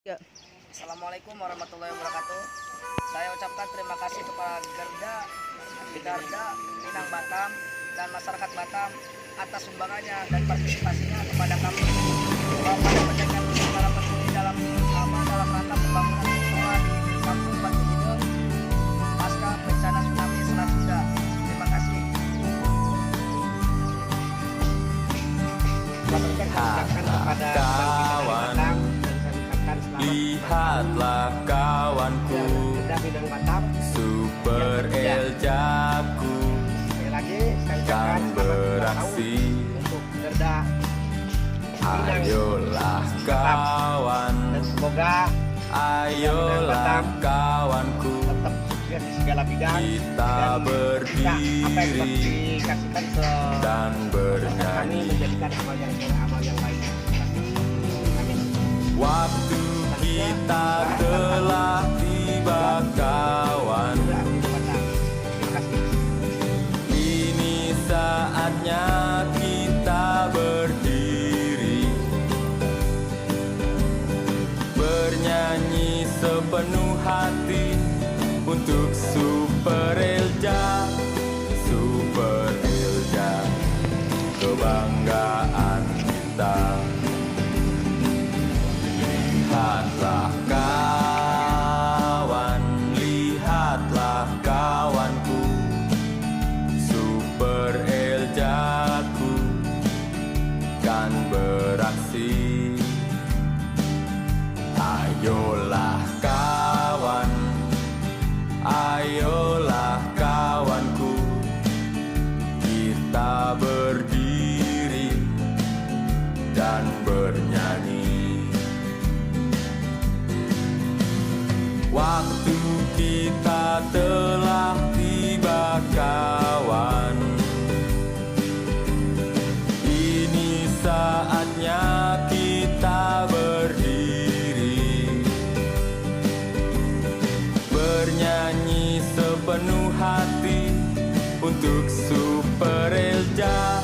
Ya. Assalamualaikum warahmatullahi wabarakatuh. Saya ucapkan terima kasih kepada Garda Minang Batam dan masyarakat Batam atas sumbangannya dan partisipasinya kepada kami pada penjagaan para penduduk dalam rangka pembangunan trotoar di Kampung Batu Hidung pasca bencana tsunami Selat Sunda. Terima kasih. Kawan, lihatlah kawanku, Super Eljaku kan beraksi. Ayolah kawan, Dan semoga ayolah kawanku, tetap sukses di segala bidang kita dan bisa apa yang berdiri dikasihkan ke dan kami bernyanyi. menjadikan amal yang baik. Amin. Waktu kita telah tiba kawan, Terima kasih. ini saatnya kita berdiri, bernyanyi sepenuh hati untuk Super Elja, Super Elja, kebanggaan kita. Lihatlah kawan, lihatlah kawanku, Super Eljaku kan beraksi. Ayolah kawan, ayolah kawanku, kita berdiri dan bernyanyi. Waktu kita telah tiba kawan, ini saatnya kita berdiri, bernyanyi sepenuh hati untuk Super Elja,